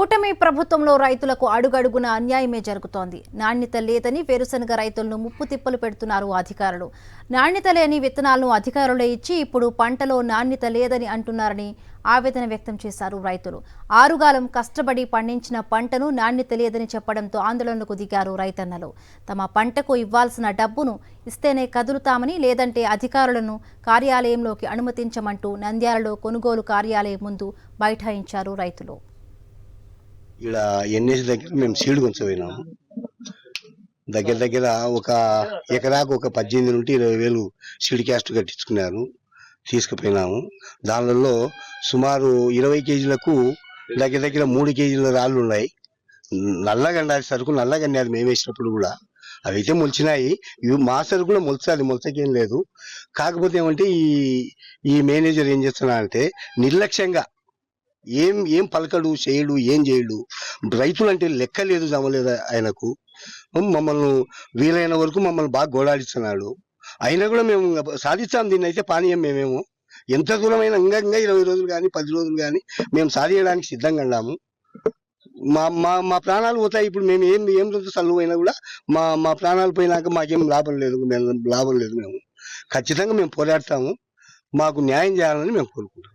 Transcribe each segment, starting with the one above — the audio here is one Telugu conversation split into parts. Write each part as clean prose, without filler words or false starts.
కూటమి ప్రభుత్వంలో రైతులకు అడుగడుగున అన్యాయమే జరుగుతోంది. నాణ్యత లేదని వేరుశనగ రైతులను ముప్పు తిప్పలు పెడుతున్నారు అధికారులు. నాణ్యత లేని విత్తనాలను అధికారులే ఇచ్చి ఇప్పుడు పంటలో నాణ్యత లేదని అంటున్నారని ఆవేదన వ్యక్తం చేశారు రైతులు. ఆరుగాలం కష్టపడి పండించిన పంటను నాణ్యత లేదని చెప్పడంతో ఆందోళనకు దిగారు రైతన్నలు. తమ పంటకు ఇవ్వాల్సిన డబ్బును ఇస్తేనే కదులుతామని, లేదంటే అధికారులను కార్యాలయంలోకి అనుమతించమంటూ నంద్యాలలో కొనుగోలు కార్యాలయం ముందు బైఠాయించారు రైతులు. ఇక్కడ ఎన్ఎస్ దగ్గర మేము సీడ్ కొంచెపోయినాము. దగ్గర ఒక ఎకరాకు ఒక 18 నుండి 20 వేలు సీడ్ క్యాస్ట్ కట్టించుకున్నారు. తీసుకుపోయినాము. దానిలో సుమారు 20 కేజీలకు దగ్గర 3 కేజీల రాళ్ళు ఉన్నాయి. నల్లగండాది సరుకు నల్లగండాది మేము వేసినప్పుడు కూడా అవి అయితే మొలిచినాయి. ఇవి మా సరుకు కూడా మొలచాలి, మొలచకేం లేదు. కాకపోతే ఏమంటే ఈ మేనేజర్ ఏం చేస్తున్నా అంటే నిర్లక్ష్యంగా ఏం పలకడు, చేయడు, ఏం చేయడు. రైతులంటే లెక్క లేదు, జమలేదు ఆయనకు. మమ్మల్ని వీలైన వరకు మమ్మల్ని బాగా గోడాడిస్తున్నాడు. అయినా కూడా మేము సాధిస్తాం దీన్ని, అయితే పానీయం మేమేమో ఎంత దూరమైనా ఇంకా 20 రోజులు కానీ 10 రోజులు కానీ మేము సాధించడానికి సిద్ధంగా ఉన్నాము. మా ప్రాణాలు పోతాయి. ఇప్పుడు మేము ఏం రోజు సల్లు అయినా కూడా మా ప్రాణాలు పోయినాక మాకేం లాభం లేదు. మేము ఖచ్చితంగా మేము పోరాడతాము. మాకు న్యాయం చేయాలని మేము కోరుకుంటాం.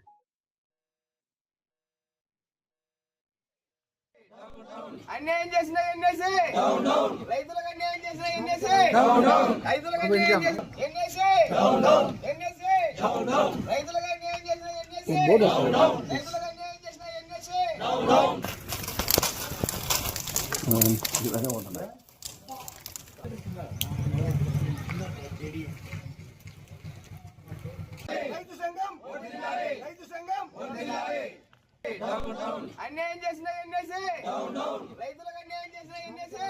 అన్యాయం చేసిన ఎన్ఎస్ఏ రైతులకు అన్యాయం చేసిన ఎన్ఎస్ఏ రైతులకు అన్యాయం చేసిన ఎన్ఎస్ఏ రైతులకు అన్యాయం చేసిన ఎన్ఎస్ఏ రైతులకు అన్యాయం చేసిన ఎన్ఎస్ఏ రైతు సంఘం అన్యాయం చేసిన ఎన్ఎస్ఏ రైతులకు అన్యాయం చేసిన ఎన్ఎస్ఏ